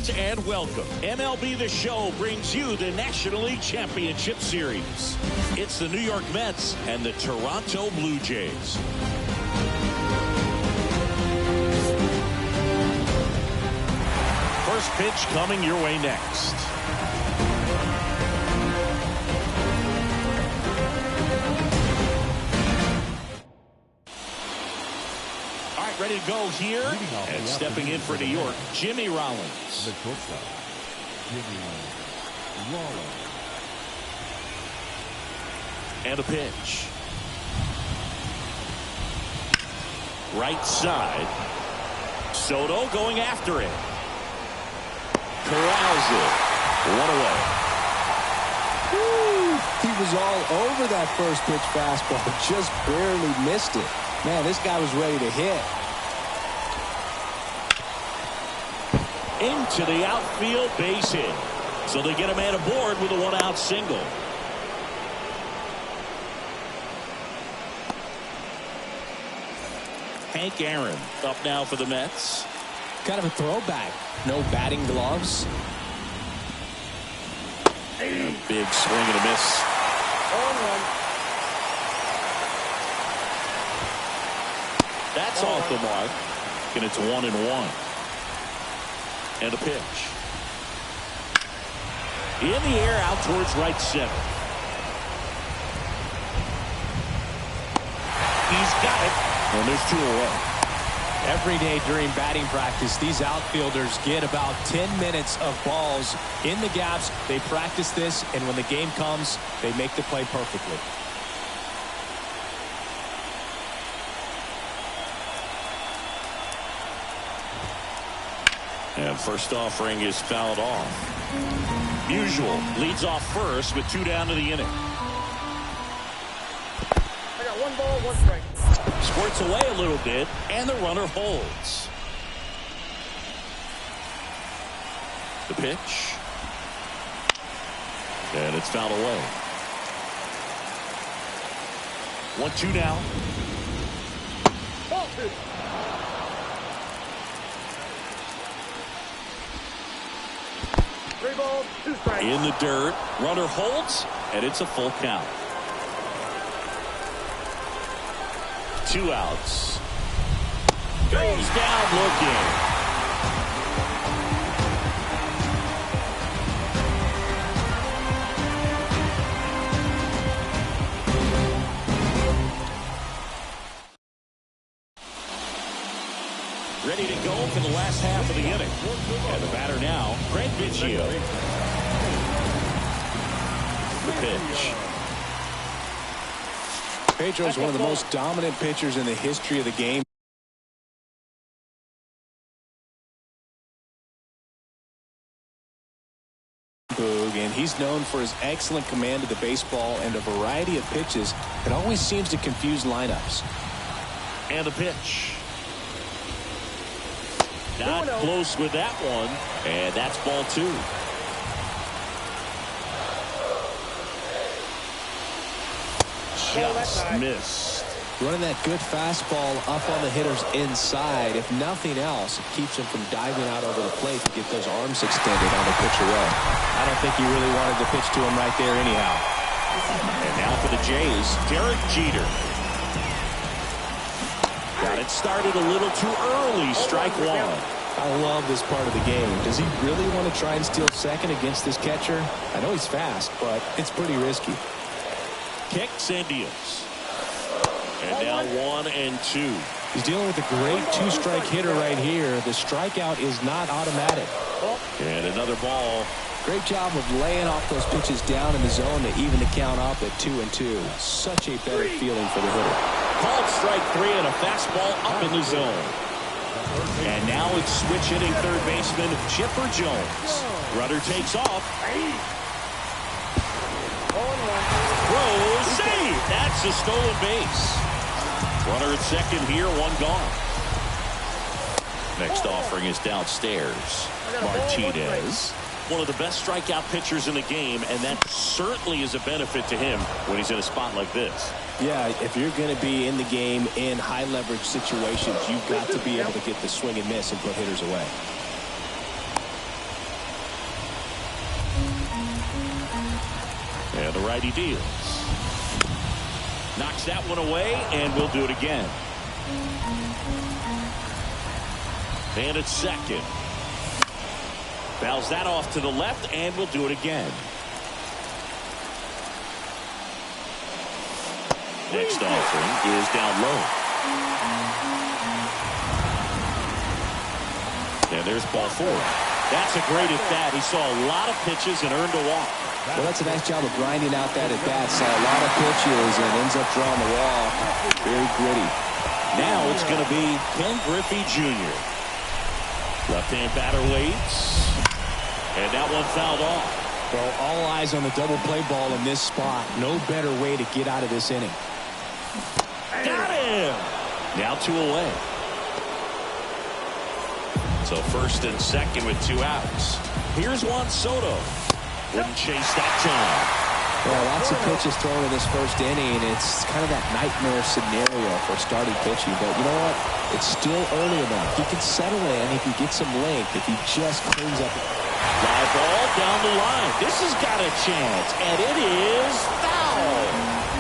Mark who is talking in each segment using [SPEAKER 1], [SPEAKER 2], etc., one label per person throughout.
[SPEAKER 1] fans, and welcome. MLB The Show brings you the National League Championship Series. It's the New York Mets and the Toronto Blue Jays. First pitch coming your way next. All right, ready to go here. And stepping in for New York, Jimmy Rollins.
[SPEAKER 2] The shortstop, Jimmy Rollins.
[SPEAKER 1] And a pitch. Right side. Soto going after it. Corrals it. One away.
[SPEAKER 3] Woo! He was all over that first pitch fastball. Just barely missed it. Man, this guy was ready to hit.
[SPEAKER 1] Into the outfield, base hit. So they get a man aboard with a one-out single. Hank Aaron up now for the Mets.
[SPEAKER 3] Kind of a throwback. No batting gloves.
[SPEAKER 1] Big swing and a miss. That's off the mark. And it's 1-1. And a pitch. In the air out towards right center. He's got it. And there's 2 away.
[SPEAKER 3] Every day during batting practice, these outfielders get about 10 minutes of balls in the gaps. They practice this, and when the game comes, they make the play perfectly.
[SPEAKER 1] And first offering is fouled off. Usual leads off first with 2 down to the inning.
[SPEAKER 4] I got 1 ball, 1 strike.
[SPEAKER 1] Squirts away a little bit, and the runner holds. The pitch. And it's fouled away. 1-2 now.
[SPEAKER 4] Ball 2. Three balls, 2 strikes.
[SPEAKER 1] In the dirt, runner holds, and it's a full count. 2 outs. Goes down looking. Ready to go for the last half of the inning. And the batter now, Craig Biggio. The pitch.
[SPEAKER 3] Pedro is one of the most dominant pitchers in the history of the game. And he's known for his excellent command of the baseball and a variety of pitches that always seems to confuse lineups.
[SPEAKER 1] And a pitch. Not close with that one. And that's ball 2. Just missed.
[SPEAKER 3] Running that good fastball up on the hitter's inside. If nothing else, it keeps him from diving out over the plate to get those arms extended on the pitch away. I don't think he really wanted to pitch to him right there anyhow.
[SPEAKER 1] And now for the Jays, Derek Jeter. Got it started a little too early. Strike 1.
[SPEAKER 3] I love this part of the game. Does he really want to try and steal second against this catcher? I know he's fast, but it's pretty risky.
[SPEAKER 1] Kicks and deals. And now 1-2.
[SPEAKER 3] He's dealing with a great 2-strike hitter right here. The strikeout is not automatic.
[SPEAKER 1] And another ball.
[SPEAKER 3] Great job of laying off those pitches down in the zone to even the count up at 2-2. Such a better feeling for the hitter.
[SPEAKER 1] Called strike 3 and a fastball up in the zone. And now it's switch hitting third baseman Chipper Jones. Runner takes off. Throw, save. That's a stolen base. Runner at second here, 1 gone. Next offering is downstairs. Martinez, one of the best strikeout pitchers in the game, and that certainly is a benefit to him when he's in a spot like this.
[SPEAKER 3] Yeah, if you're going to be in the game in high leverage situations, you've got to be able to get the swing and miss and put hitters away.
[SPEAKER 1] And the righty deals. Knocks that one away, and we'll do it again. And it's second. Fouls that off to the left, and we'll do it again. Next offering is down low. And there's ball 4. That's a great at bat. He saw a lot of pitches and earned a walk.
[SPEAKER 3] Well, that's a nice job of grinding out that at bat. Saw a lot of pitches and ends up drawing the wall. Very gritty.
[SPEAKER 1] Now it's going to be Ken Griffey Jr. Left-hand batter waits. And that one fouled off.
[SPEAKER 3] Well, all eyes on the double play ball in this spot. No better way to get out of this inning.
[SPEAKER 1] Got him! Now 2 away. So first and second with 2 outs. Here's Juan Soto. Wouldn't chase that time.
[SPEAKER 3] Well, lots of pitches thrown in this first inning. It's kind of that nightmare scenario for starting pitching. But you know what? It's still early enough. He can settle in. He can get some length if he just cleans up.
[SPEAKER 1] Fly ball down the line. This has got a chance. And it is foul.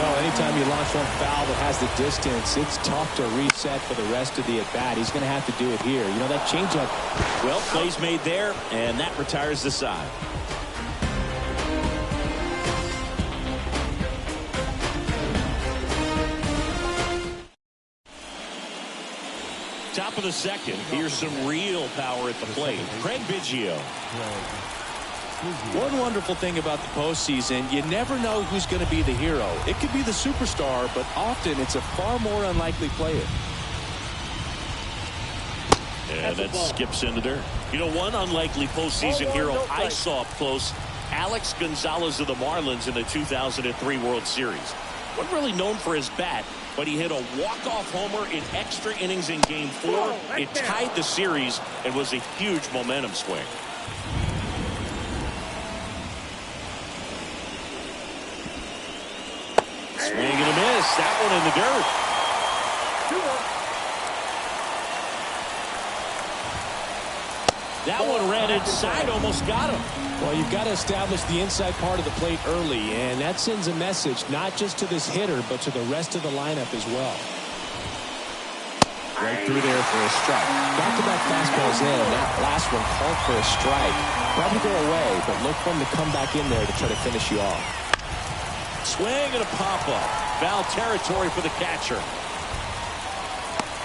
[SPEAKER 3] Well, anytime you launch one foul that has the distance, it's tough to reset for the rest of the at-bat. He's going to have to do it here. You know, that changeup.
[SPEAKER 1] Well, plays made there, and that retires the side. Top of the second. Here's some real power at the plate. Craig Biggio.
[SPEAKER 3] One wonderful thing about the postseason, you never know who's going to be the hero. It could be the superstar, but often it's a far more unlikely player.
[SPEAKER 1] And that skips into dirt. You know, one unlikely postseason hero I saw up close, Alex Gonzalez of the Marlins in the 2003 World Series. Wasn't really known for his bat, but he hit a walk-off homer in extra innings in Game 4. It tied the series and was a huge momentum swing. Swing and a miss. That one in the dirt. That one ran inside, almost got him.
[SPEAKER 3] Well, you've got to establish the inside part of the plate early, and that sends a message not just to this hitter, but to the rest of the lineup as well. Right through there for a strike. Back-to-back fastballs in. That last one called for a strike. Probably go away, but look for him to come back in there to try to finish you off.
[SPEAKER 1] Swing and a pop-up. Foul territory for the catcher.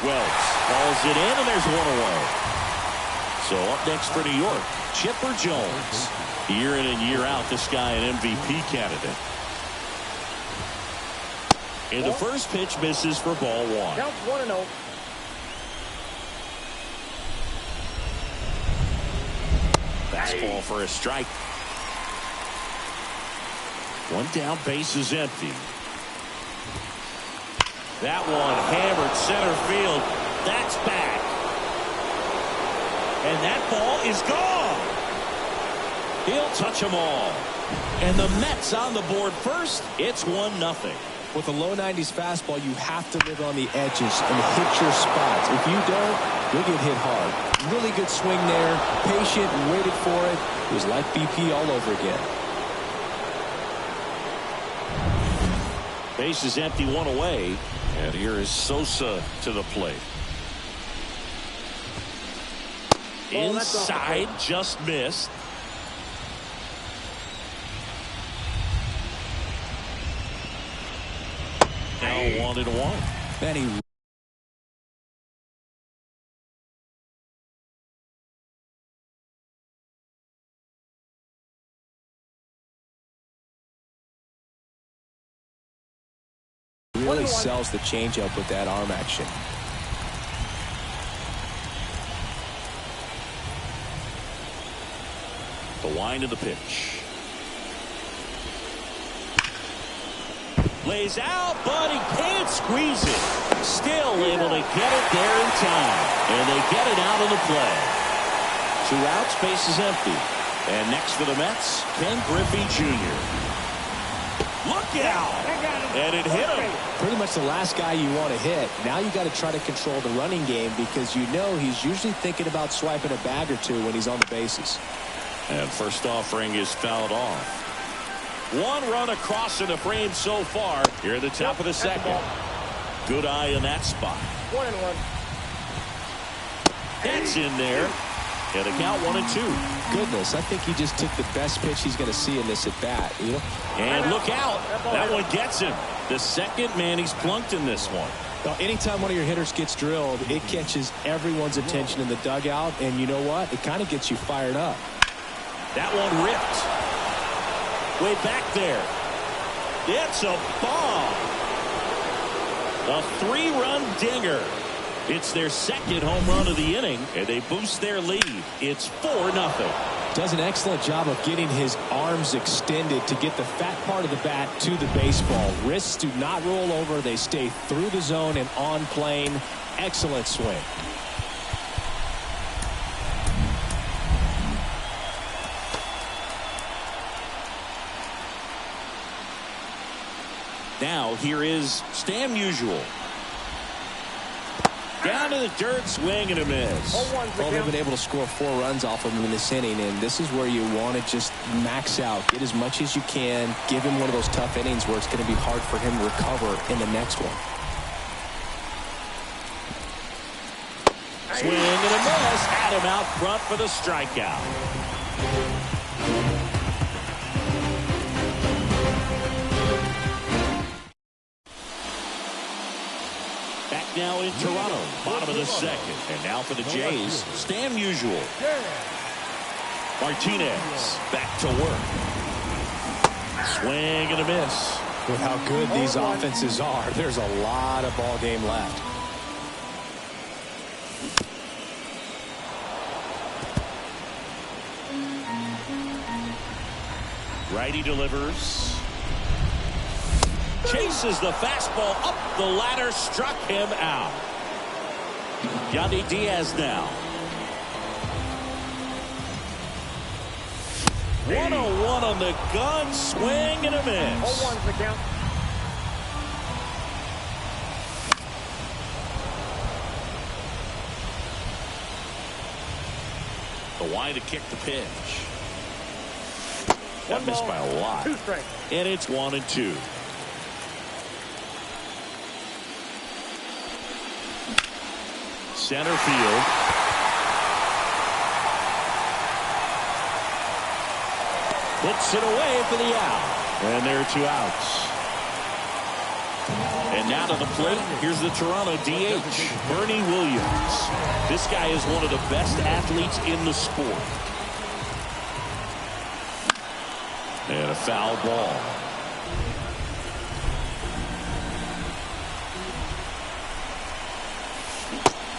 [SPEAKER 1] Wells calls it in, and there's one away. So up next for New York, Chipper Jones. Year in and year out, this guy an MVP candidate. And the first pitch misses for ball 1.
[SPEAKER 4] Count 1-0.
[SPEAKER 1] Fastball for a strike. One down, base is empty. That one hammered center field. That's back. And that ball is gone. He'll touch them all. And the Mets on the board first. It's 1-0.
[SPEAKER 3] With a low 90s fastball, you have to live on the edges and hit your spots. If you don't, you'll get hit hard. Really good swing there. Patient and waited for it. It was like BP all over again.
[SPEAKER 1] Base is empty, one away. And here is Sosa to the plate. Inside, just missed. Now 1-1.
[SPEAKER 3] Then he really sells the changeup with that arm action.
[SPEAKER 1] The wind of the pitch. Lays out, but he can't squeeze it. Still able to get it there in time. And they get it out of the play. 2 outs, base is empty. And next for the Mets, Ken Griffey Jr. Look out! And it hit him.
[SPEAKER 3] Pretty much the last guy you want to hit. Now you got to try to control the running game because you know he's usually thinking about swiping a bag or two when he's on the bases.
[SPEAKER 1] And first offering is fouled off. One run across in the frame so far here at the top of the second. Good eye in that spot.
[SPEAKER 4] 1-1.
[SPEAKER 1] That's in there. And the count 1-2.
[SPEAKER 3] Goodness, I think he just took the best pitch he's going to see in this at bat. You know?
[SPEAKER 1] And look out. That one gets him. The second man he's plunked in this one.
[SPEAKER 3] Now, anytime one of your hitters gets drilled, it catches everyone's attention in the dugout. And you know what? It kind of gets you fired up.
[SPEAKER 1] That one ripped. Way back there. It's a bomb. A 3-run dinger. It's their second home run of the inning, and they boost their lead. It's 4-0.
[SPEAKER 3] Does an excellent job of getting his arms extended to get the fat part of the bat to the baseball. Wrists do not roll over. They stay through the zone and on plane. Excellent swing.
[SPEAKER 1] Now here is Stan Musial. Down to the dirt, swing and a miss.
[SPEAKER 3] Well, they've been able to score 4 runs off of him in this inning, and this is where you want to just max out. Get as much as you can. Give him one of those tough innings where it's going to be hard for him to recover in the next one.
[SPEAKER 1] Swing and a miss. Had him out front for the strikeout. Now in Toronto, bottom of the second. And now for the Jays, Stan Musial. Martinez back to work. Swing and a miss.
[SPEAKER 3] With how good these offenses are, there's a lot of ball game left.
[SPEAKER 1] Righty delivers. Chases the fastball up the ladder, struck him out. Yandy Diaz now. 1-1 on the gun, swing and a miss.
[SPEAKER 4] 0-1's the count.
[SPEAKER 1] The wide to kick the pitch. That missed by a lot.
[SPEAKER 4] 2 strikes.
[SPEAKER 1] And it's 1-2. Center field. Puts it away for the out. And there are 2 outs. And now to the plate, here's the Toronto DH, Bernie Williams. This guy is one of the best athletes in the sport. And a foul ball.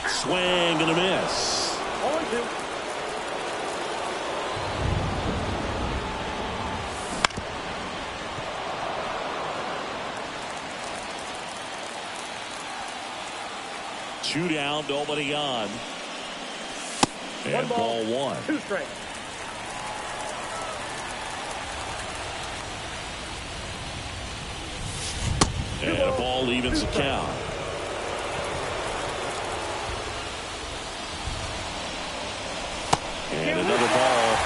[SPEAKER 1] Swing and a miss.
[SPEAKER 4] 0-2.
[SPEAKER 1] Two down, nobody on. And 1-1.
[SPEAKER 4] 2 strikes.
[SPEAKER 1] And a ball evens the count. And another ball.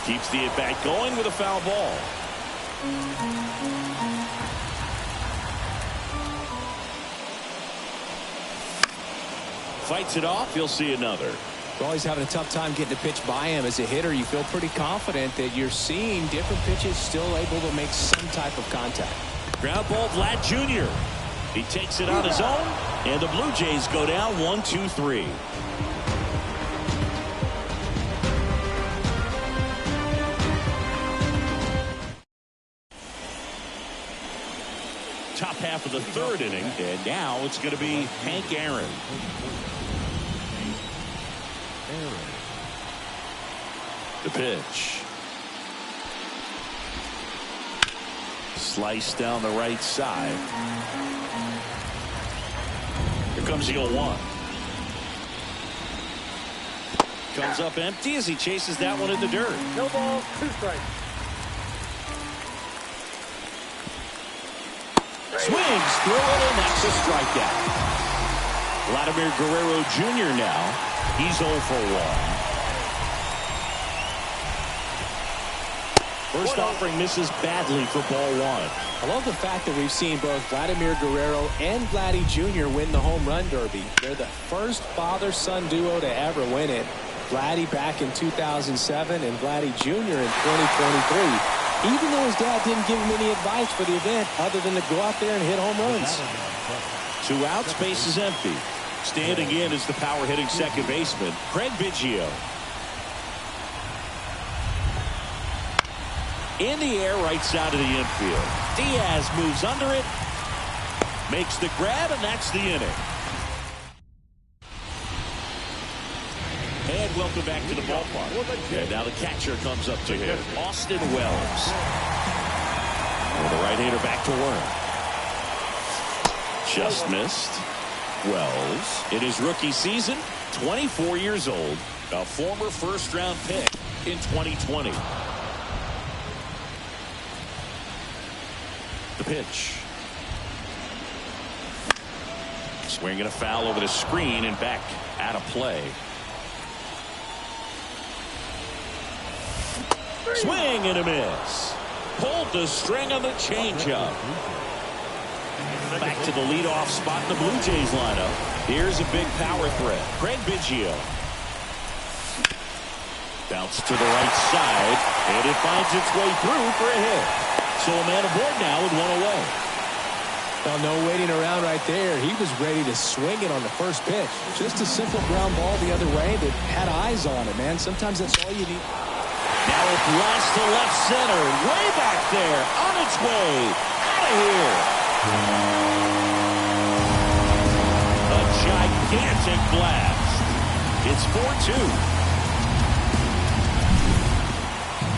[SPEAKER 1] Keeps the at-bat going with a foul ball. Fights it off. You'll see another.
[SPEAKER 3] Well, he's having a tough time getting a pitch by him. As a hitter, you feel pretty confident that you're seeing different pitches still able to make some type of contact.
[SPEAKER 1] Ground ball, Vlad Jr. He takes it on his own, and the Blue Jays go down 1-2-3. Top half of the 3rd inning, and now it's going to be Hank Aaron. The pitch. Slice down the right side. Here comes the 0-1. Comes up empty as he chases that one in the dirt.
[SPEAKER 4] No ball, 2 strikes.
[SPEAKER 1] Swings through it, and that's a strikeout. Vladimir Guerrero Jr. now. He's 0 for 1. First offering misses badly for ball 1.
[SPEAKER 3] I love the fact that we've seen both Vladimir Guerrero and Vladdy Jr. win the home run derby. They're the first father-son duo to ever win it. Vladdy back in 2007 and Vladdy Jr. in 2023. Even though his dad didn't give him any advice for the event other than to go out there and hit home runs.
[SPEAKER 1] 2 outs, base is empty. Standing in is the power-hitting second baseman, Craig Biggio. In the air, right side of the infield. Diaz moves under it, makes the grab, and that's the inning. And welcome back to the ballpark. And now the catcher comes up to him, Austin Wells. And the right-hander back to work. Just missed. Wells, in his rookie season, 24 years old, a former first-round pick in 2020. The pitch. Swing and a foul over the screen and back out of play. Swing and a miss. Pulled the string on the changeup. Back to the leadoff spot in the Blue Jays lineup. Here's a big power threat. Craig Biggio. Bounce to the right side, and it finds its way through for a hit. So a man aboard now with 1 away.
[SPEAKER 3] Well, no waiting around right there. He was ready to swing it on the first pitch. Just a simple ground ball the other way that had eyes on it, man. Sometimes that's all you need.
[SPEAKER 1] Now it blasts to left center. Way back there. On its way. Out of here. A gigantic blast. It's 4-2.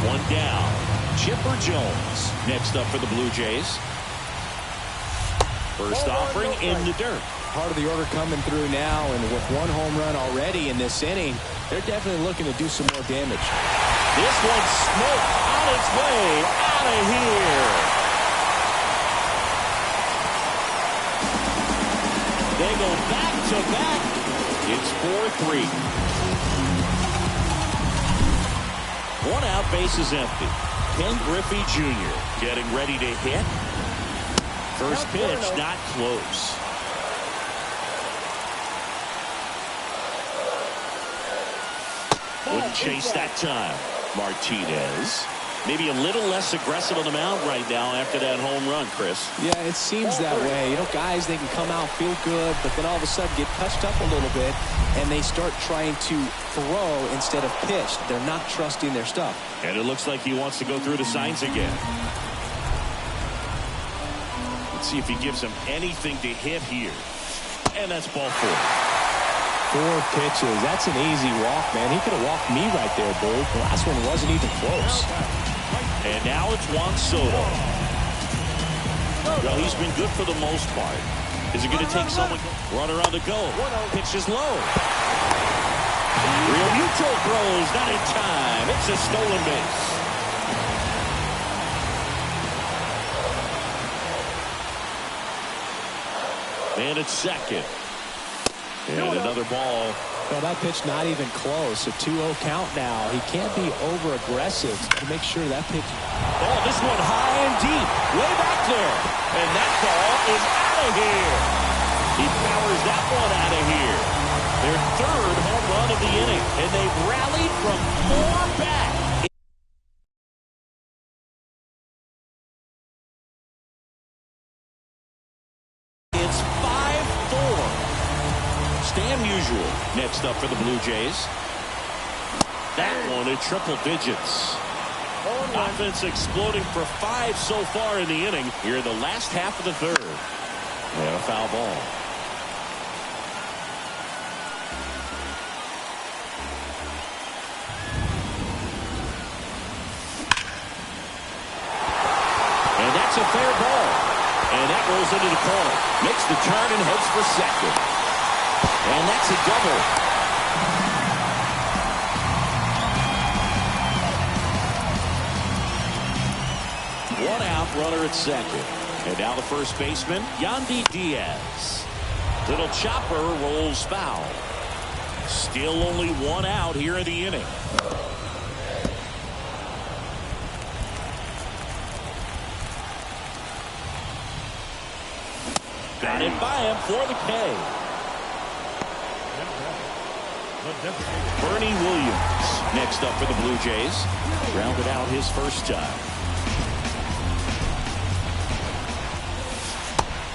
[SPEAKER 1] 1 down. Chipper Jones next up for the Blue Jays. First offering in the dirt.
[SPEAKER 3] Part of the order coming through now, and with 1 home run already in this inning, they're definitely looking to do some more damage.
[SPEAKER 1] This one's smoked on its way out of here. They go back to back. It's 4-3. 1 out, base is empty. Ken Griffey Jr. getting ready to hit. First pitch not close. Wouldn't chase that time. Martinez. Maybe a little less aggressive on the mound right now after that home run, Chris.
[SPEAKER 3] Yeah, it seems that way. You know, guys, they can come out, feel good, but then all of a sudden get touched up a little bit, and they start trying to throw instead of pitch. They're not trusting their stuff.
[SPEAKER 1] And it looks like he wants to go through the signs again. Let's see if he gives him anything to hit here. And that's ball 4.
[SPEAKER 3] 4 pitches. That's an easy walk, man. He could have walked me right there, Boo. The last one wasn't even close.
[SPEAKER 1] And now it's Juan Soto. Well, he's been good for the most part. Is it going to take someone? Runner on the go. Pitch is low. Real Mutual throws, not in time. It's a stolen base. And it's second. And another ball.
[SPEAKER 3] Well, that pitch not even close. A 2-0 count now. He can't be over-aggressive to make sure that pitch.
[SPEAKER 1] Oh, this one high and deep. Way back there. And that ball is out of here. He powers that one out of here. Their 3rd home run of the inning. And they've rallied from 4 back. It's 5-4. Stan Musial next up for the Blue Jays. That one at triple digits. Offense exploding for 5 so far in the inning. Here in the last half of the 3rd. And a foul ball. And that's a fair ball. And that rolls into the corner. Makes the turn and heads for second. And that's a double. One out, runner at second. And now the first baseman, Yandy Diaz. Little chopper rolls foul. Still only one out here in the inning. Got it by him for the K. Bernie Williams next up for the Blue Jays. Rounded out his first time.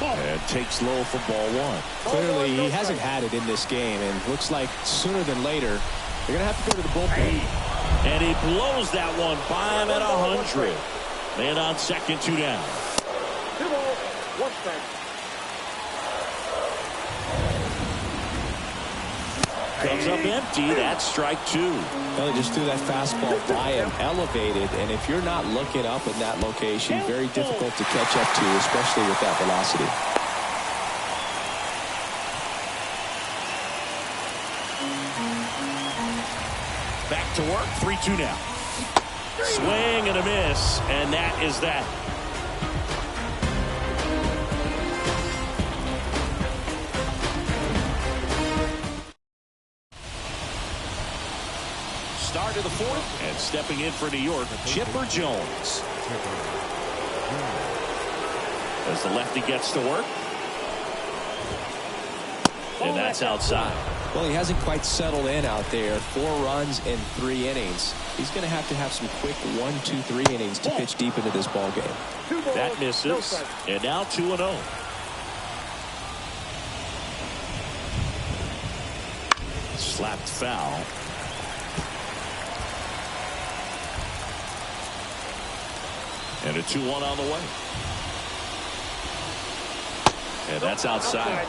[SPEAKER 1] And takes low for ball one.
[SPEAKER 3] Clearly, he hasn't had it in this game, and looks like sooner than later, they're going to have to go to the bullpen.
[SPEAKER 1] And he blows that one by him at 100. Man on second, 2 down.
[SPEAKER 4] 2 balls, 1 strike.
[SPEAKER 1] Comes up empty. That's strike 2.
[SPEAKER 3] Well, they just threw that fastball by him, elevated, and if you're not looking up in that location, very difficult to catch up to, especially with that velocity.
[SPEAKER 1] Back to work, 3-2 now. Swing and a miss, and that is that. Start of the 4th, and stepping in for New York, Chipper Jones. As the lefty gets to work. And that's outside.
[SPEAKER 3] Well, he hasn't quite settled in out there. 4 runs in 3 innings. He's going to have some quick 1, 2, 3 innings to pitch deep into this ball game.
[SPEAKER 1] That misses, and now 2-0. Slapped foul. And a 2-1 on the way. And that's outside.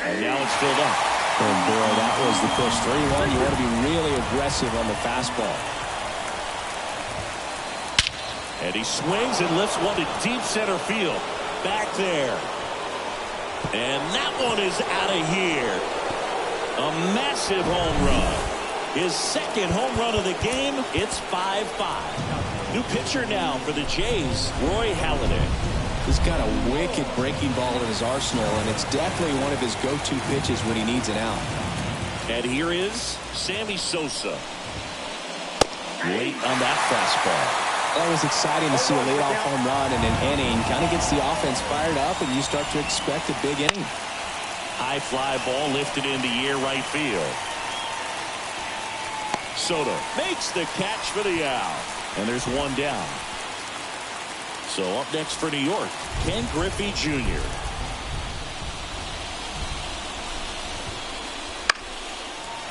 [SPEAKER 1] And now it's filled up.
[SPEAKER 3] Oh boy, that was the pitch. 3-1. You want to be really aggressive on the fastball.
[SPEAKER 1] And he swings and lifts one to deep center field. Back there. And that one is out of here. A massive home run. His second home run of the game. It's 5-5. New pitcher now for the Jays, Roy Halladay.
[SPEAKER 3] He's got a wicked breaking ball in his arsenal, and it's definitely one of his go-to pitches when he needs an out.
[SPEAKER 1] And here is Sammy Sosa. Late on that fastball.
[SPEAKER 3] That was exciting to see a leadoff home run in an inning. Kind of gets the offense fired up, and you start to expect a big inning.
[SPEAKER 1] High fly ball lifted in the air right field. Soto makes the catch for the out. And there's one down. So up next for New York, Ken Griffey Jr.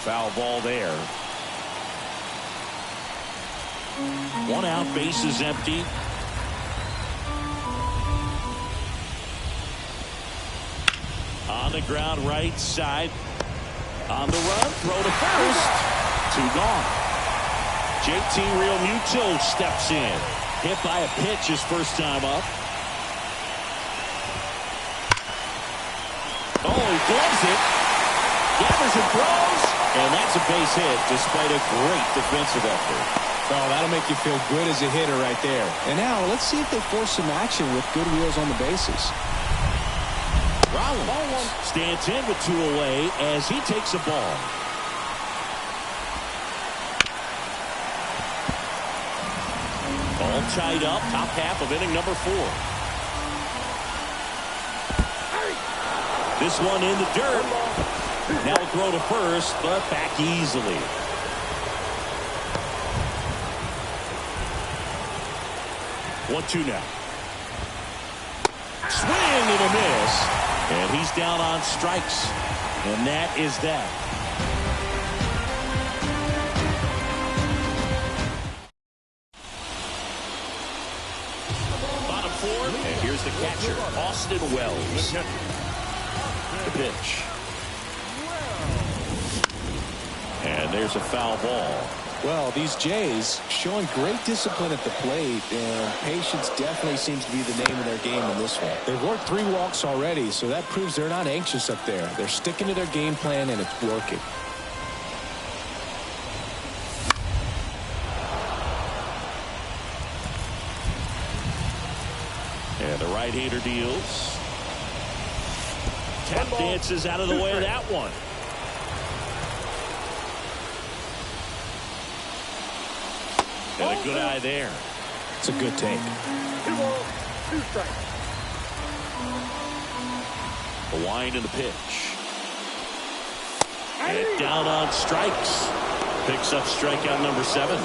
[SPEAKER 1] Foul ball there. 1 out, bases empty. On the ground, right side. On the run, throw to first. 2 gone. JT Realmuto steps in. Hit by a pitch his first time up. Oh, he gloves it. Gathers and throws. And that's a base hit despite a great defensive effort.
[SPEAKER 3] Oh, that'll make you feel good as a hitter right there. And now let's see if they force some action with good wheels on the bases.
[SPEAKER 1] Rollins stands in with 2 away as he takes a ball. All tied up, top half of inning number 4. This one in the dirt. Now a throw to first, but back easily. One, 2 now. Swing and a miss. And he's down on strikes. And that is that. Bottom 4. And here's the catcher, Austin Wells. The pitch. And there's a foul ball.
[SPEAKER 3] Well, these Jays showing great discipline at the plate, and patience definitely seems to be the name of their game in this one. They've worked 3 walks already, so that proves they're not anxious up there. They're sticking to their game plan, and it's working.
[SPEAKER 1] And the right-hander deals. Tap dances out of the way of that one. And a good eye there.
[SPEAKER 3] It's a good take.
[SPEAKER 4] 2 balls, 2 strikes.
[SPEAKER 1] The wind and the pitch. And down on strikes. Picks up strikeout number 7.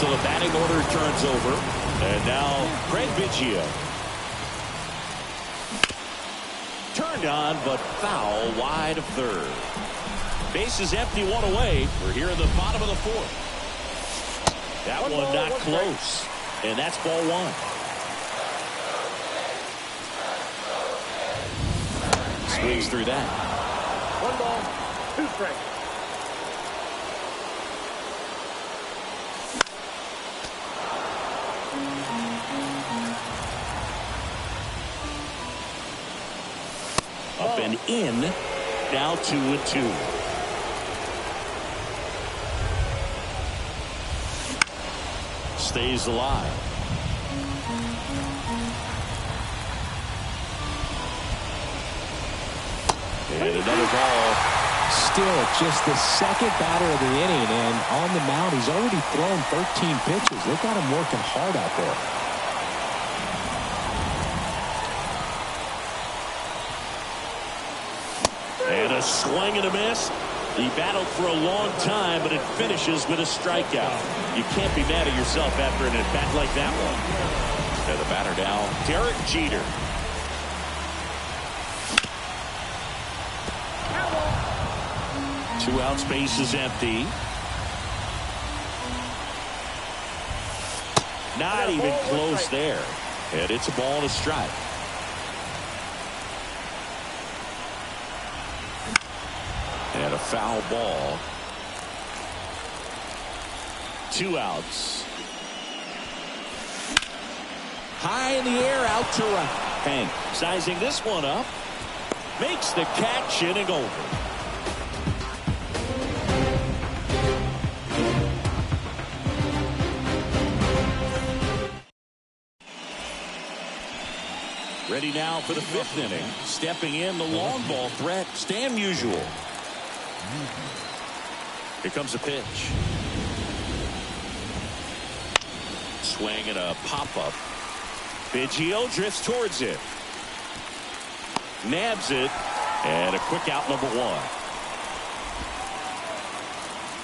[SPEAKER 1] So the batting order turns over. And now Craig Biggio. Turned on, but foul wide of third. Base is empty, 1 away. We're here in the bottom of the 4th. That one not close. And that's ball 1. Swings through that.
[SPEAKER 4] 1 ball, 2 strikes.
[SPEAKER 1] Up and in. Now 2-2. Stays alive. And another ball.
[SPEAKER 3] Still just the second batter of the inning, and on the mound he's already thrown 13 pitches. They've got him working hard out
[SPEAKER 1] there. And a swing and a miss. He battled for a long time, but it finishes with a strikeout. You can't be mad at yourself after an at-bat like that one. And the batter now, Derek Jeter. Two out, space is empty. Not even close there. And it's a ball and a strike. And a foul ball. 2 outs. High in the air, out to right. Hank sizing this one up. Makes the catch, inning over. Ready now for the 5th inning. Stepping in, the long ball threat, Stan Musial. Here comes a pitch. Swing and a pop-up. Biggio drifts towards it. Nabs it. And a quick out, number 1.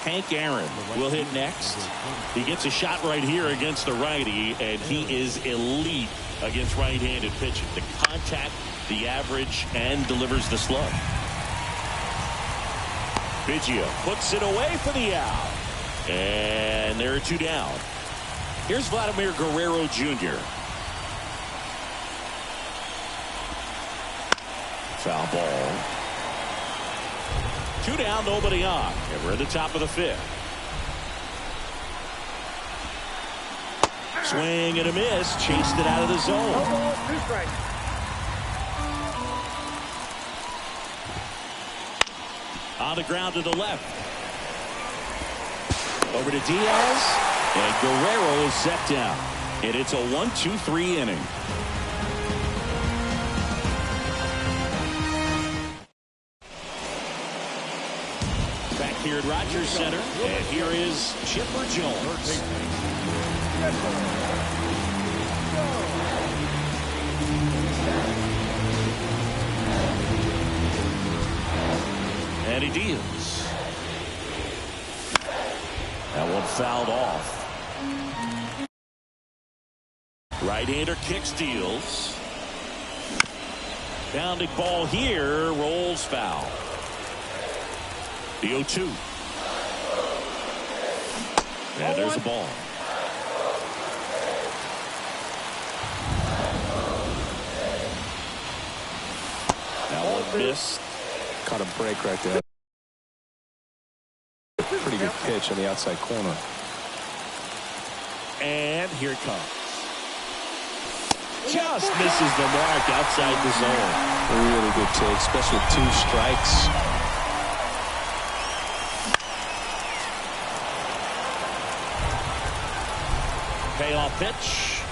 [SPEAKER 1] Hank Aaron will hit next. He gets a shot right here against the righty, and he is elite against right-handed pitching. The contact, the average, and delivers the slug. Biggio puts it away for the out. And there are 2 down. Here's Vladimir Guerrero Jr. Foul ball. 2 down, nobody on. And we're at the top of the 5th. Swing and a miss. Chased it out of the zone.
[SPEAKER 4] 1 ball, 2 strikes.
[SPEAKER 1] On the ground to the left. Over to Diaz. And Guerrero is set down. And it's a 1-2-3 inning. Back here at Rogers Center. And here is Chipper Jones. And he deals. That one fouled off. Right-hander kicks, deals. Bounding ball here, rolls foul. The 0-2. And there's a ball. That one missed.
[SPEAKER 3] Caught a break right there. Pretty good pitch on the outside corner.
[SPEAKER 1] And here it comes. Just misses the mark outside the zone.
[SPEAKER 3] Really good take, especially with 2 strikes.
[SPEAKER 1] Payoff pitch.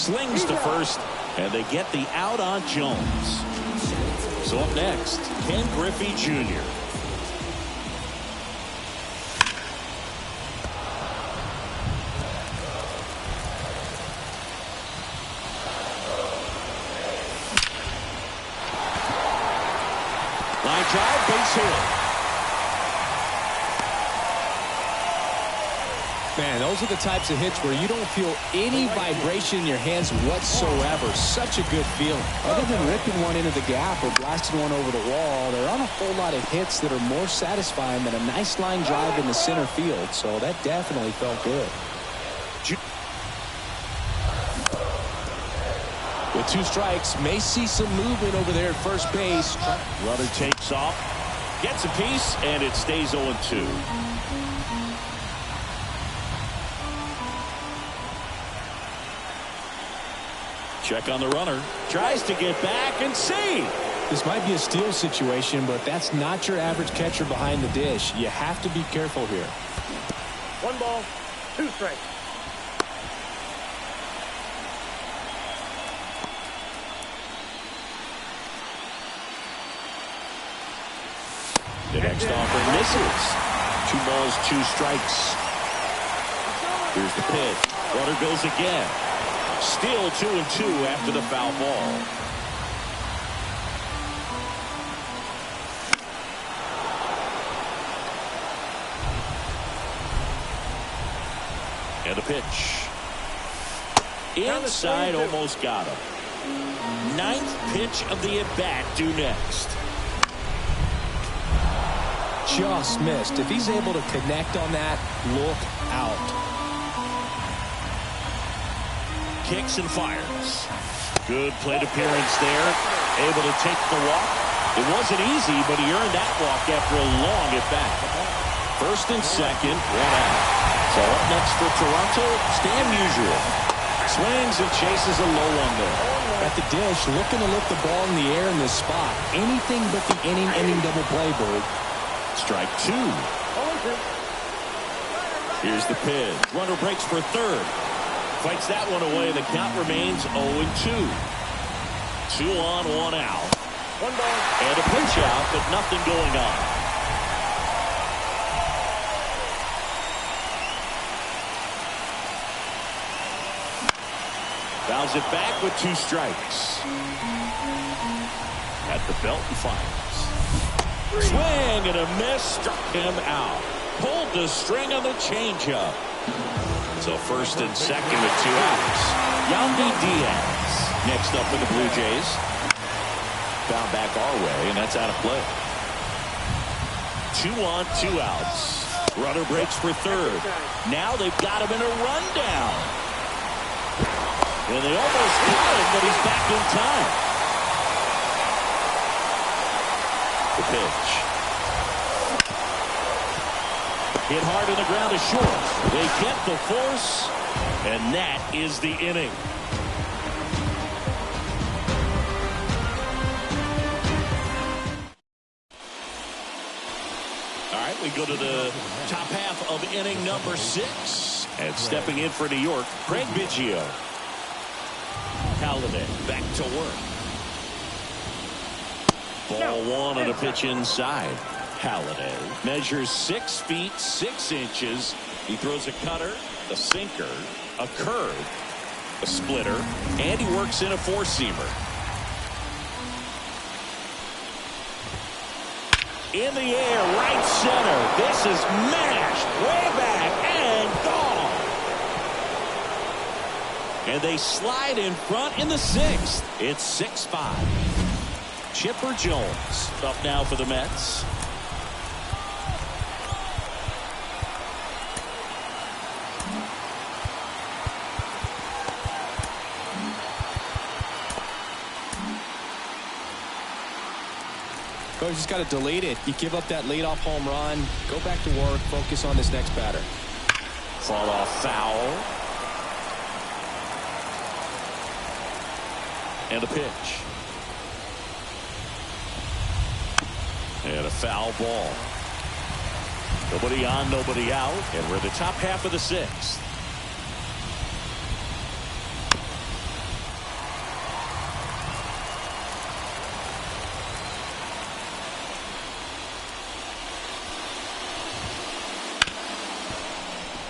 [SPEAKER 1] slings to first, and they get the out on Jones. So up next, Ken Griffey Jr. Line drive, base hit.
[SPEAKER 3] Man, those are the types of hits where you don't feel any vibration in your hands whatsoever. Such a good feeling. Other than ripping one into the gap or blasting one over the wall, there aren't a whole lot of hits that are more satisfying than a nice line drive in the center field. So that definitely felt good. With 2 strikes, may see some movement over there at first base.
[SPEAKER 1] Runner takes off, gets a piece, and it stays 0-2. Check on the runner. Tries to get back and save.
[SPEAKER 3] This might be a steal situation, but that's not your average catcher behind the dish. You have to be careful here.
[SPEAKER 4] 1 ball, 2 strikes.
[SPEAKER 1] The next offering misses. 2 balls, 2 strikes. Here's the pitch. Runner goes again. Still 2-2 after the foul ball. And a pitch. Inside, almost got him. 9th pitch of the at-bat due next.
[SPEAKER 3] Just missed. If he's able to connect on that, look out.
[SPEAKER 1] Kicks and fires. Good plate appearance there. Able to take the walk. It wasn't easy, but he earned that walk after a long at-bat. First and second, 1 out. So up next for Toronto, Stan Musial. Swings and chases a low one there.
[SPEAKER 3] At the dish, looking to lift the ball in the air in this spot. Anything but the inning double play, Bird.
[SPEAKER 1] Strike 2. Here's the pitch. Runner breaks for third. Fights that one away. The count remains 0-2. 2 on, 1 out.
[SPEAKER 4] 1 ball.
[SPEAKER 1] And a pitch out, but nothing going on. Fouls it back with 2 strikes. At the belt and fires. Swing and a miss. Struck him out. Pulled the string on the changeup. So first and second with 2 outs. Yandy Diaz next up for the Blue Jays. Found back our way, and that's out of play. 2 on, 2 outs. Runner breaks for third. Now they've got him in a rundown. And they almost got him, but he's back in time. The pitch. Hit hard on the ground is short. They get the force, and that is the inning. All right, we go to the top half of inning number 6. And stepping in for New York, Craig Biggio. Halliday back to work. Ball 1 on a pitch inside. Halliday measures 6 feet 6 inches. He throws a cutter, a sinker, a curve, a splitter, and he works in a 4-seamer. In the air, right center. This is mashed way back and gone. And they slide in front in the 6th. It's 6-5. Chipper Jones up now for the Mets.
[SPEAKER 3] Coach just got to delete it. You give up that leadoff home run. Go back to work. Focus on this next batter.
[SPEAKER 1] Fall off foul. And a pitch. And a foul ball. Nobody on, nobody out. And we're at the top half of the 6th.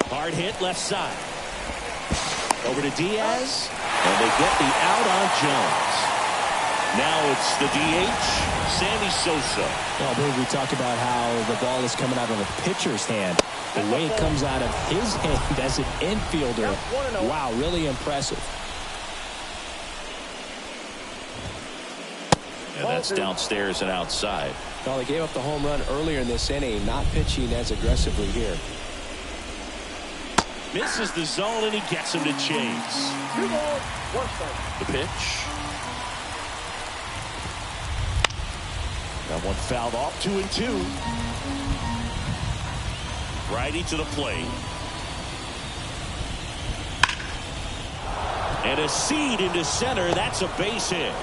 [SPEAKER 1] Hard hit left side. Over to Diaz. And they get the out on Jones. Now it's the DH, Sammy Sosa.
[SPEAKER 3] Well, I believe we talked about how the ball is coming out of the pitcher's hand. The way it comes out of his hand as an infielder. Wow, really impressive.
[SPEAKER 1] And that's downstairs and outside.
[SPEAKER 3] Well, they gave up the home run earlier in this inning, not pitching as aggressively here.
[SPEAKER 1] Misses the zone, and he gets him to chase.
[SPEAKER 4] 2 balls, 1 strike.
[SPEAKER 1] The pitch. That one fouled off, 2-2. Righty to the plate. And a seed into center. That's a base hit.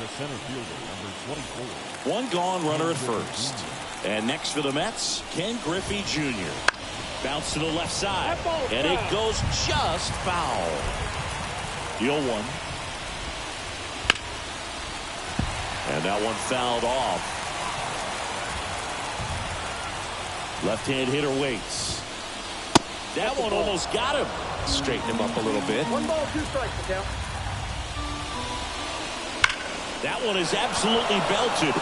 [SPEAKER 2] The center fielder, number 24.
[SPEAKER 1] One gone, runner at first. And next for the Mets, Ken Griffey Jr. Bounce to the left side. And it goes just foul. 0-1. And that one fouled off. Left-hand hitter waits. That one almost got him.
[SPEAKER 3] Straighten him up a little bit.
[SPEAKER 4] 1 ball, 2 strikes to count.
[SPEAKER 1] That one is absolutely belted.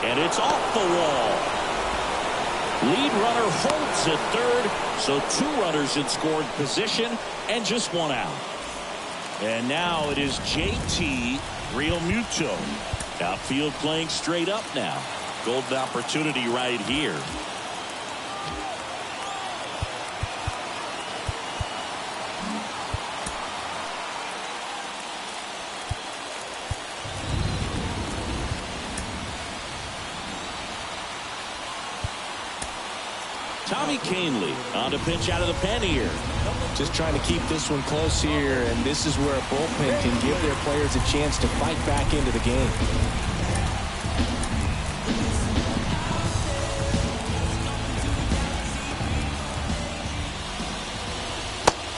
[SPEAKER 1] And it's off the wall. Lead runner holds at third. So 2 runners in scoring position and just 1 out. And now it is JT Realmuto. Outfield playing straight up now. Golden opportunity right here. Tommy Kahnle on to pitch out of the pen here.
[SPEAKER 3] Just trying to keep this one close here, and this is where a bullpen can give their players a chance to fight back into the game.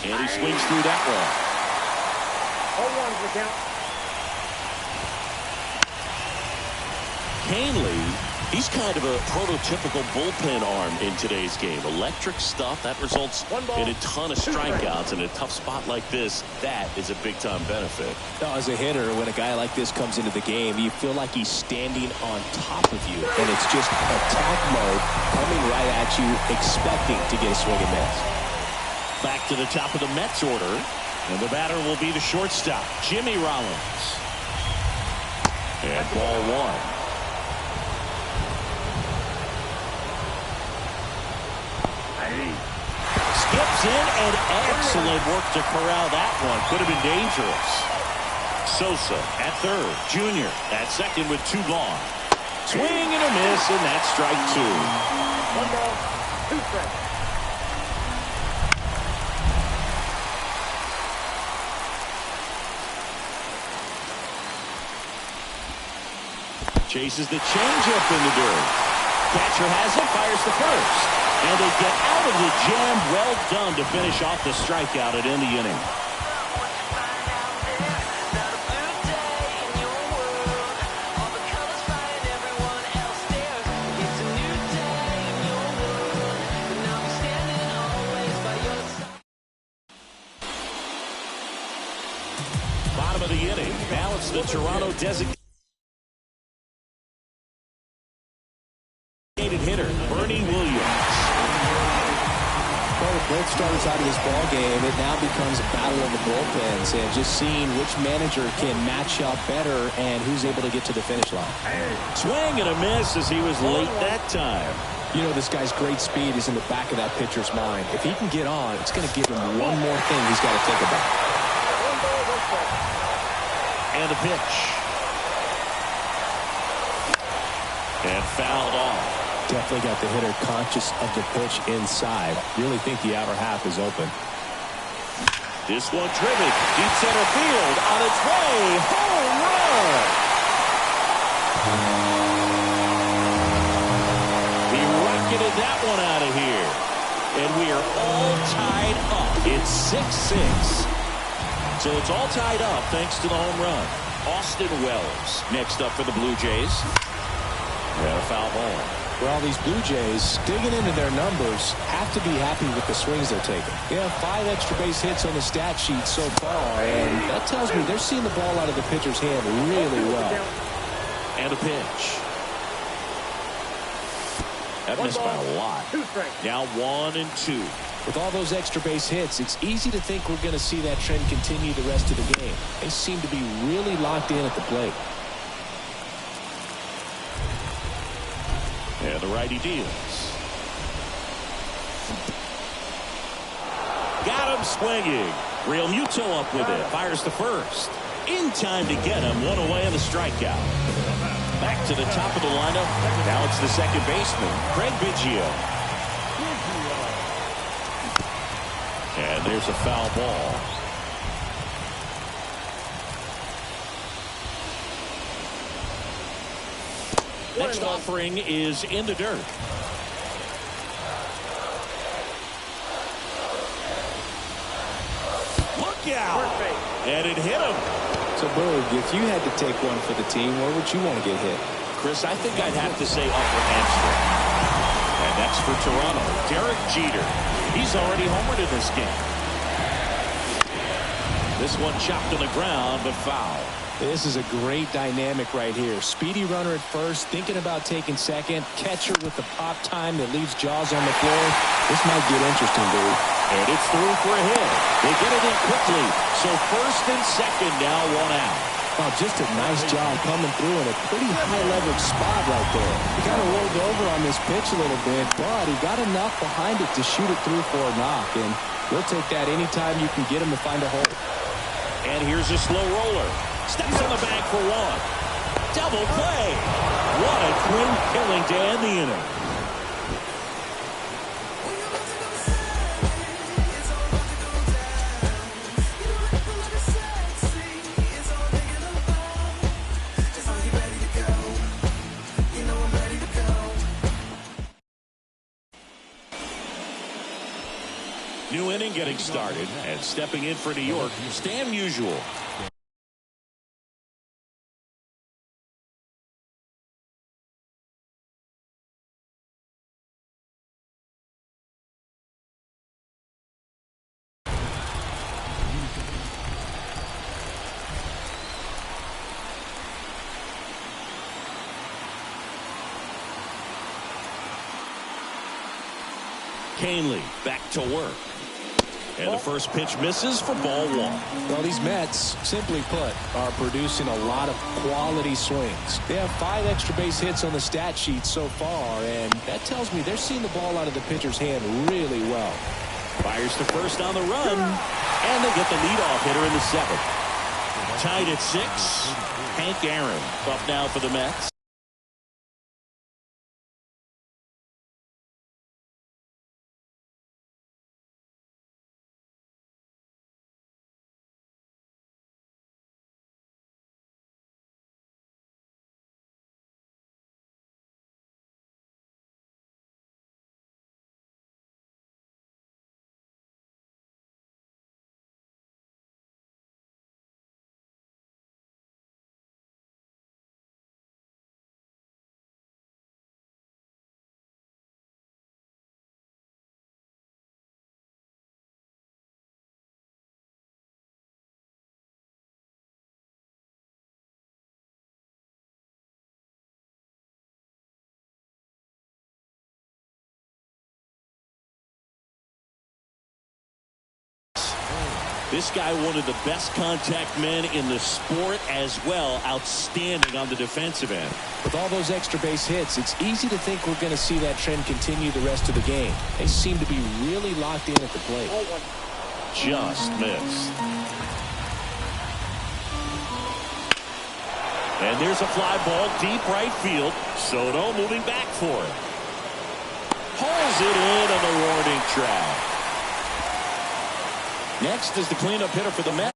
[SPEAKER 1] And he swings through that one.
[SPEAKER 4] 0-1 to count.
[SPEAKER 1] Kahnle, he's kind of a prototypical bullpen arm in today's game. Electric stuff that results in a ton of strikeouts. In a tough spot like this, that is a big-time benefit.
[SPEAKER 3] Now, as a hitter, when a guy like this comes into the game, you feel like he's standing on top of you, and it's just attack mode coming right at you, expecting to get a swing and miss.
[SPEAKER 1] Back to the top of the Mets order, and the batter will be the shortstop, Jimmy Rollins. And ball 1. Skips in, and excellent work to corral that one. Could have been dangerous. Sosa at third. Junior at second with 2 gone. Swing and a miss, and that's strike 2.
[SPEAKER 4] 1 ball, 2 strikes.
[SPEAKER 1] Chases the changeup in the dirt. Catcher has it, fires the first. And they get out of the jam. Well done to finish off the strikeout and end the inning. Bottom of the inning. Now it's the Toronto designated hitter, Bernie Williams.
[SPEAKER 3] Well, with both starters out of this ball game, it now becomes a battle of the bullpens, and just seeing which manager can match up better and who's able to get to the finish line.
[SPEAKER 1] Swing and a miss as he was late that time.
[SPEAKER 3] You know, this guy's great speed is in the back of that pitcher's mind. If he can get on, it's going to give him one more thing he's got to think about.
[SPEAKER 4] 1 ball, 1 strike.
[SPEAKER 1] And a pitch. And fouled off.
[SPEAKER 3] Definitely got the hitter conscious of the pitch inside. Really think the outer half is open.
[SPEAKER 1] This one driven deep center field on its way. Home run. He rocketed that one out of here. And we are all tied up. It's 6-6. So it's all tied up thanks to the home run. Austin Wells next up for the Blue Jays. And a foul ball.
[SPEAKER 3] Well, these Blue Jays, digging into their numbers, have to be happy with the swings they're taking. They have 5 extra base hits on the stat sheet so far, and that tells me they're seeing the ball out of the pitcher's hand really well.
[SPEAKER 1] And a pitch. That missed by a lot. Now 1-2.
[SPEAKER 3] With all those extra base hits, it's easy to think we're going to see that trend continue the rest of the game. They seem to be really locked in at the plate.
[SPEAKER 1] And the righty deals. Got him swinging. Real Muto up with it. Fires to first. In time to get him. One away on the strikeout. Back to the top of the lineup. Now it's the second baseman, Craig Biggio. And there's a foul ball. Next offering is in the dirt. Look out! And it hit him.
[SPEAKER 3] So, Berg, if you had to take one for the team, where would you want to get hit?
[SPEAKER 1] Chris, I think I'd have to say upper hamstring. And that's for Toronto. Derek Jeter. He's already homered in this game. This one chopped on the ground, but foul.
[SPEAKER 3] This is a great dynamic right here. Speedy runner at first, thinking about taking second. Catcher with the pop time that leaves Jaws on the floor. This might get interesting, dude.
[SPEAKER 1] And it's through for a hit. They get it in quickly. So first and second now, 1 out.
[SPEAKER 3] Oh, just a nice job coming through in a pretty high leverage spot right there. He kind of rolled over on this pitch a little bit, but he got enough behind it to shoot it through for a knock. And we'll take that anytime you can get him to find a hole.
[SPEAKER 1] And here's a slow roller. Steps on the bag for one. Double play. What a clean killing to end the inning. New inning getting started, and stepping in for New York, Stan Musial. Canely back to work. And the first pitch misses for ball 1.
[SPEAKER 3] Well, these Mets, simply put, are producing a lot of quality swings. They have 5 extra base hits on the stat sheet so far, and that tells me they're seeing the ball out of the pitcher's hand really well.
[SPEAKER 1] Fires to first on the run, and they get the leadoff hitter in the 7th. Tied at 6. Hank Aaron up now for the Mets. This guy, one of the best contact men in the sport as well. Outstanding on the defensive end.
[SPEAKER 3] With all those extra base hits, it's easy to think we're going to see that trend continue the rest of the game. They seem to be really locked in at the plate.
[SPEAKER 1] Just missed. And there's a fly ball deep right field. Soto moving back for it. Pulls it in on the warning track. Next is the cleanup hitter for the Mets.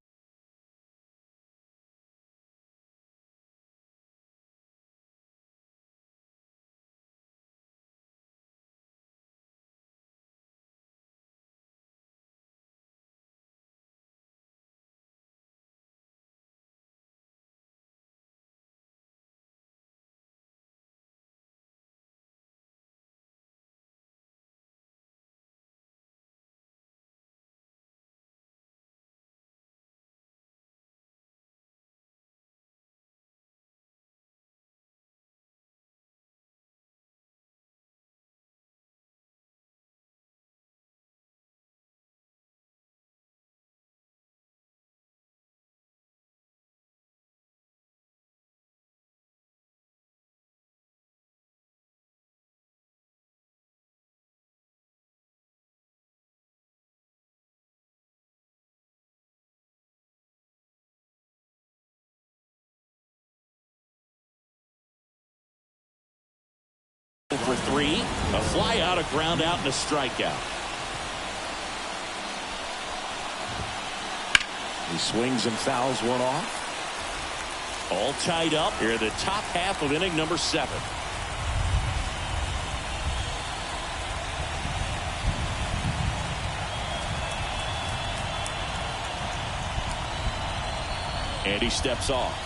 [SPEAKER 1] for 3. A fly out, a ground out, and a strikeout. He swings and fouls one off. All tied up here in the top half of inning number 7. And he steps off.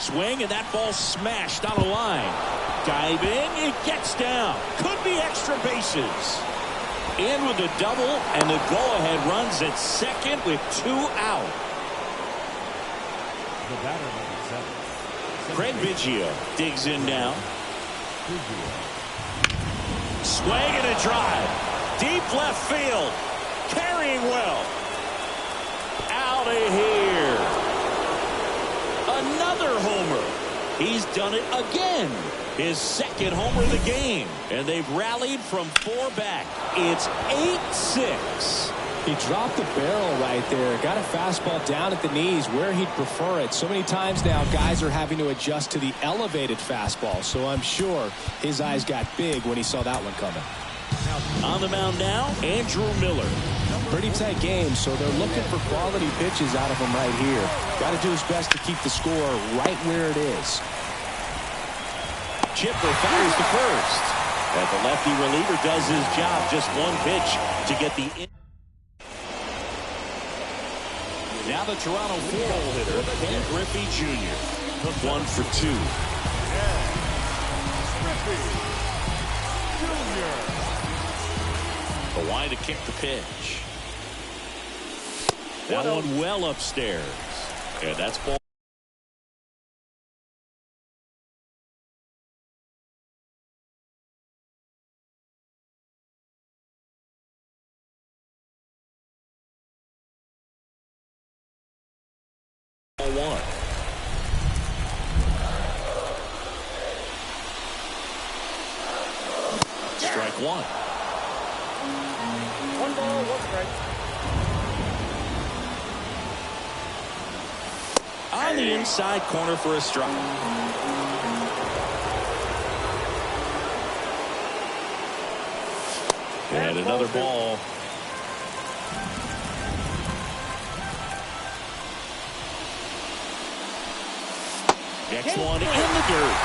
[SPEAKER 1] Swing, and that ball smashed on a line. Diving, it gets down. Could be extra bases. In with the double, and the go-ahead runs at second with 2 out.
[SPEAKER 2] The batter, number 7.
[SPEAKER 1] Craig Biggio digs in now. Swing and a drive. Deep left field. Carrying well. Out of here. Another homer. He's done it again. His second homer of the game. And they've rallied from 4 back. It's 8-6.
[SPEAKER 3] He dropped the barrel right there. Got a fastball down at the knees where he'd prefer it. So many times now guys are having to adjust to the elevated fastball. So I'm sure his eyes got big when he saw that one coming.
[SPEAKER 1] On the mound now, Andrew Miller.
[SPEAKER 3] Pretty tight game, so they're looking for quality pitches out of him right here. Got to do his best to keep the score right where it is.
[SPEAKER 1] Chipper fires the first. And the lefty reliever does his job. Just one pitch to get the in. Now the Toronto 4-hole hitter, Ken Griffey Jr. 1 for 2. The wide to kick the pitch. That one well upstairs. And that's ball. One. Strike 1.
[SPEAKER 4] 1 ball, 1 strike.
[SPEAKER 1] On the inside corner for a strike. And another ball. Next one in the dirt.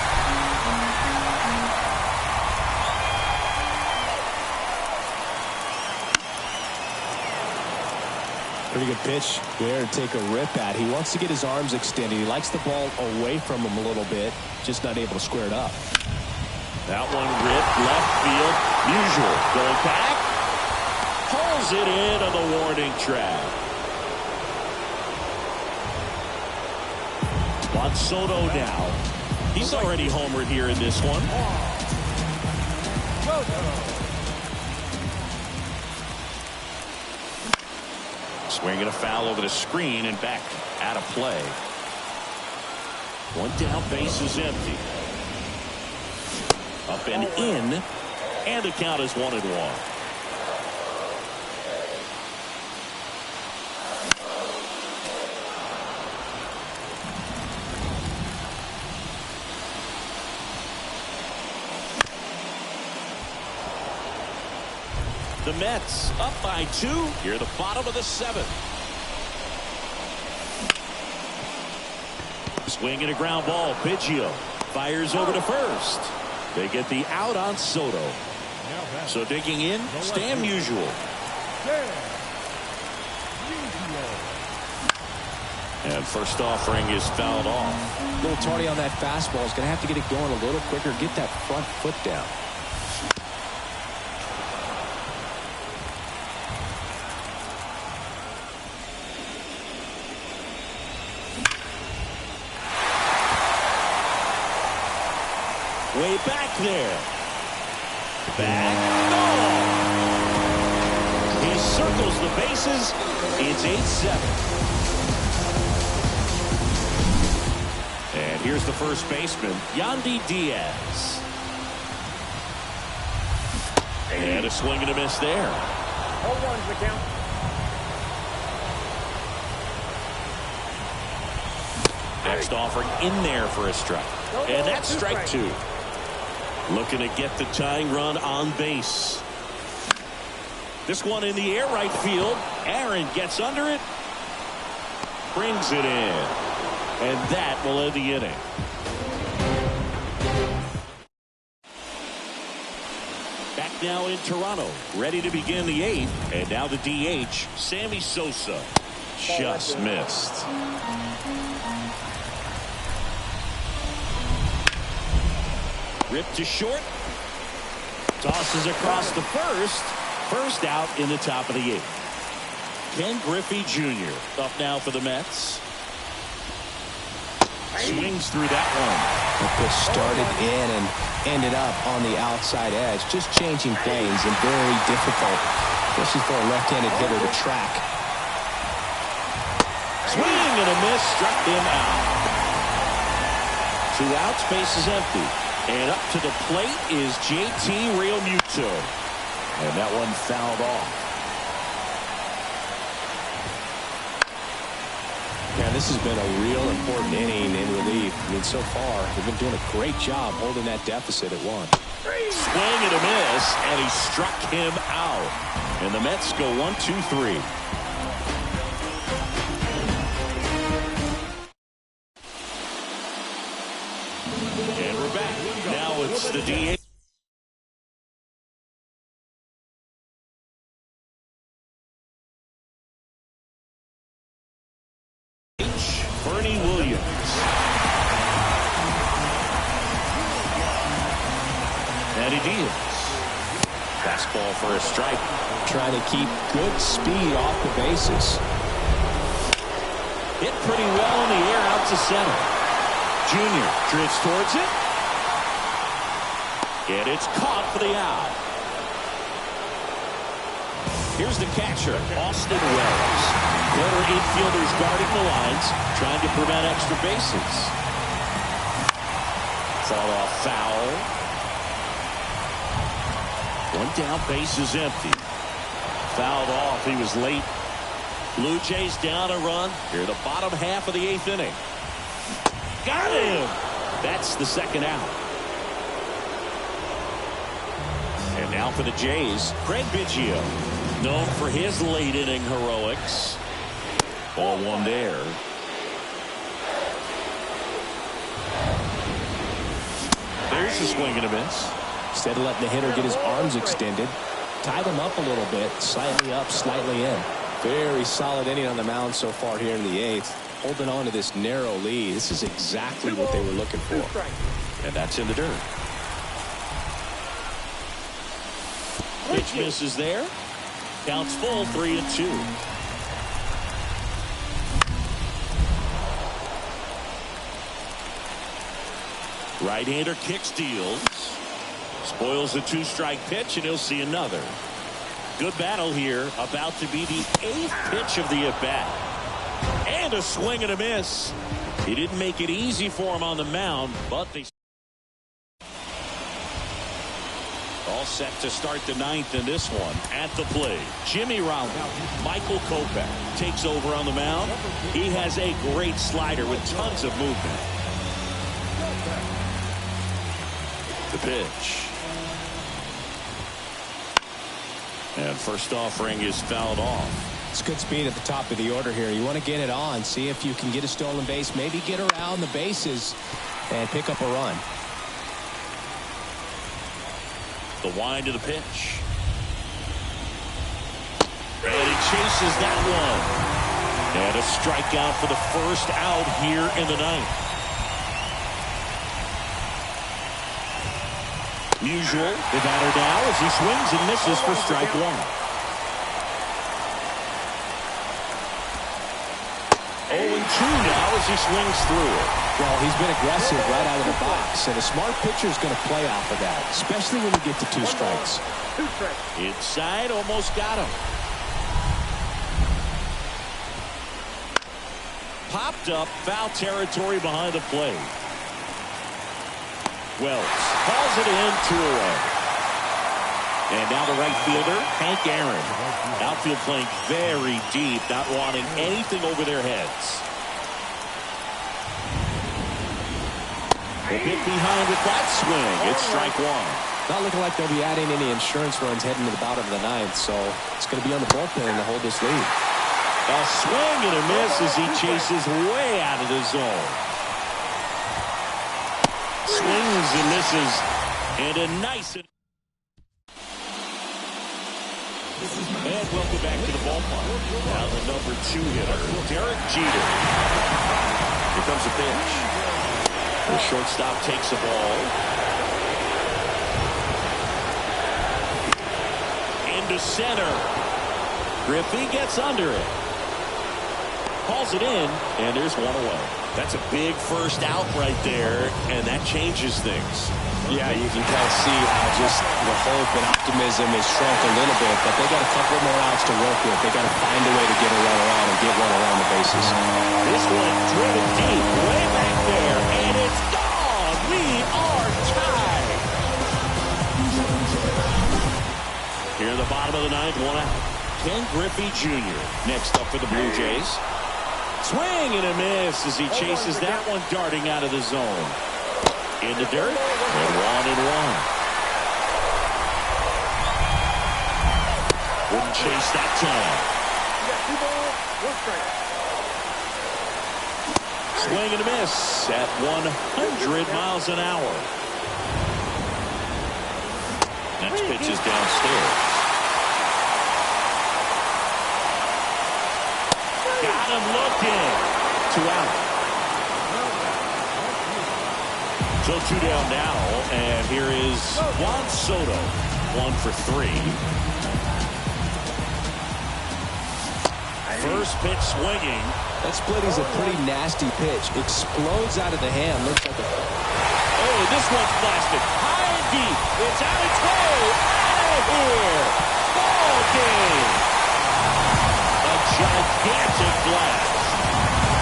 [SPEAKER 3] Pretty good pitch there to take a rip at. He wants to get his arms extended. He likes the ball away from him a little bit, just not able to square it up.
[SPEAKER 1] That one ripped left field. Usual going back. Pulls it in on the warning track. Juan Soto now. He's already homered here in this one. Swinging a foul over the screen and back out of play. One down, base is empty. Up and in, and the count is 1-1. The Mets up by 2 here at the bottom of the 7th. Swing and a ground ball. Biggio fires over to first. They get the out on Soto. So digging in, Stan Musial. And first offering is fouled off.
[SPEAKER 3] A little tardy on that fastball. He's going to have to get it going a little quicker. Get that front foot down.
[SPEAKER 1] Way back there. Back. No. He circles the bases. It's 8-7. And here's the first baseman, Yandy Diaz. And a swing and a miss there.
[SPEAKER 4] 0-1's the count.
[SPEAKER 1] Next offering in there for a strike. And that's strike two. Looking to get the tying run on base. This one in the air right field. Aaron gets under it. Brings it in. And that will end the inning. Back now in Toronto. Ready to begin the eighth. And now the DH, Sammy Sosa. Just missed. Ripped to short. Tosses across the first. First out in the top of the eighth. Ken Griffey Jr. up now for the Mets. Swings through that one.
[SPEAKER 3] The pitch started in and ended up on the outside edge. Just changing planes and very difficult, especially for a left-handed hitter to track.
[SPEAKER 1] Swing and a miss. Struck him out. 2 outs. Base is empty. And up to the plate is JT Realmuto. And that one fouled off.
[SPEAKER 3] Yeah, this has been a real important inning in relief. I mean, so far, they've been doing a great job holding that deficit at 1.
[SPEAKER 1] Swing and a miss, and he struck him out. And the Mets go 1-2-3. And we're back. Now it's the DH. Bernie Williams. And he deals. Fastball for a strike.
[SPEAKER 3] Trying to keep good speed off the bases.
[SPEAKER 1] Hit pretty well in the air out to center. Junior drifts towards it. And it's caught for the out. Here's the catcher, Austin Wells. Corner infielders guarding the lines, trying to prevent extra bases. Fall off foul. One down, base is empty. Fouled off, he was late. Blue Jays down a run. Here the bottom half of the 8th inning. Got him! That's the second out. And now for the Jays, Craig Biggio. Known for his late inning heroics. Ball one there. There's a swing and a miss.
[SPEAKER 3] Instead of letting the hitter get his arms extended, tied him up a little bit, slightly up, slightly in. Very solid inning on the mound so far here in the 8th. Holding on to this narrow lead. This is exactly what they were looking for.
[SPEAKER 1] And that's in the dirt. Pitch misses there. Counts full, 3-2. Right-hander kicks, deals. Spoils the 2-strike pitch, and he'll see another. Good battle here. About to be the 8th pitch of the at-bat. And a swing and a miss. He didn't make it easy for him on the mound, but they... All set to start the 9th in this one. At the plate, Jimmy Rollins. Michael Kopech takes over on the mound. He has a great slider with tons of movement. The pitch. And first offering is fouled off.
[SPEAKER 3] It's good speed at the top of the order here. You want to get it on, see if you can get a stolen base, maybe get around the bases and pick up a run.
[SPEAKER 1] The wind of the pitch. And he chases that one. And a strikeout for the first out here in the 9th. Musial, the batter now as he swings and misses for strike 1. 0-2 now as he swings through it.
[SPEAKER 3] Well, he's been aggressive right out of the box, and a smart pitcher is going to play off of that, especially when you get to 2 strikes.
[SPEAKER 1] Inside, almost got him. Popped up, foul territory behind the plate. Wells calls it in, 2 away. And now the right fielder, Hank Aaron. Outfield playing very deep, not wanting anything over their heads. A bit behind with that swing. It's strike one.
[SPEAKER 3] Not looking like they'll be adding any insurance runs heading to the bottom of the ninth, so it's going to be on the bullpen to hold this lead.
[SPEAKER 1] A swing and a miss as he chases way out of the zone. Swings and misses. And a nice... And welcome back to the ballpark. Now the number 2 hitter, Derek Jeter. Here comes a pitch. The shortstop takes a ball. Into center. Griffey gets under it. Calls it in, and there's one away. That's a big first out right there, and that changes things.
[SPEAKER 3] Yeah, you can kind of see how just the hope and optimism is shrunk a little bit, but they got a couple more outs to work with. They got to find a way to get a runner on and get one around the bases.
[SPEAKER 1] This one driven deep, way back there, and it's gone. We are tied. Here in the bottom of the ninth, one out. Ken Griffey Jr. next up for the Blue Jays. Swing and a miss as he chases that one darting out of the zone. In the dirt, and 1-1. Wouldn't chase that time. Swing and a miss at 100 miles an hour. Next pitch is downstairs. Got him looking. 2 out. So 2 down now, and here is Juan Soto, 1 for 3. First pitch swinging.
[SPEAKER 3] That split is a pretty nasty pitch. Explodes out of the hand. Looks like a...
[SPEAKER 1] Oh, this one's blasted. High and deep. It's out its way. Out of here. Ball game. A gigantic blast.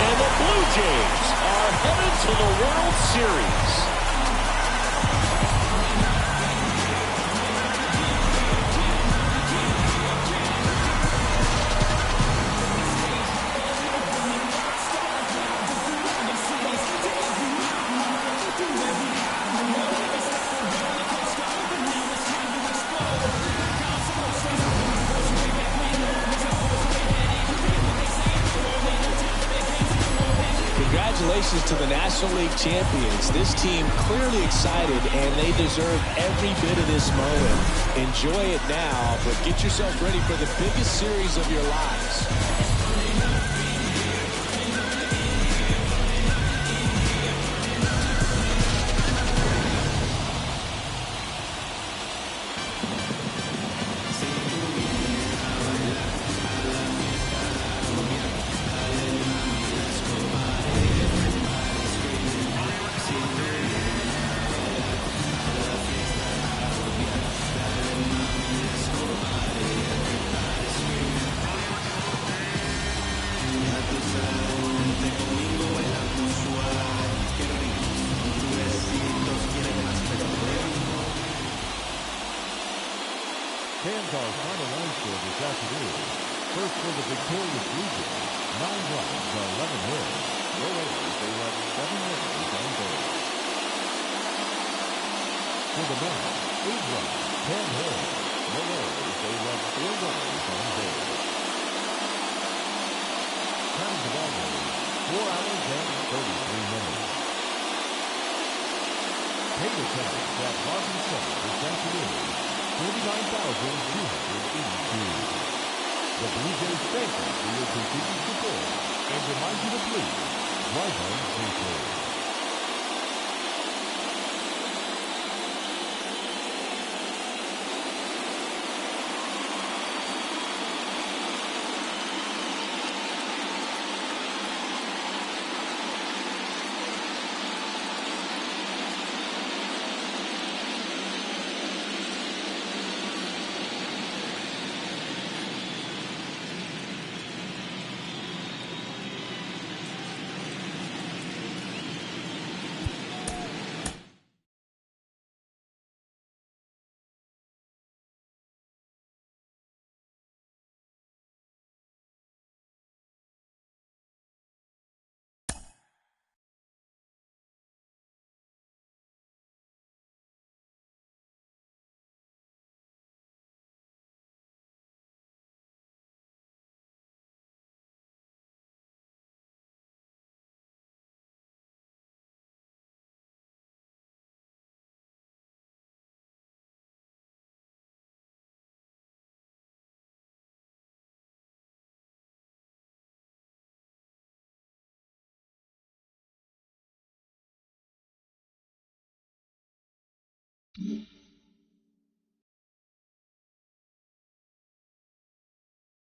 [SPEAKER 1] And the Blue Jays are headed to the World Series.
[SPEAKER 3] Congratulations to the National League champions. This team clearly excited, and they deserve every bit of this moment. Enjoy it now, but get yourself ready for the biggest series of your lives.
[SPEAKER 2] Fans our final line score this afternoon. First for the victorious Blue Jays, 9 runs, 11 hits. The Rays, they left 7 runners on base. For the Mets, 8 runs, 10 hits. The Rays, they left 4 runners on base. Time of the ball game, 4 hours and 33 minutes. Pay attendance at Martin Center this afternoon. 49,282. The Blue Jays thank you for your continued support and remind you to please drive home safely. 1.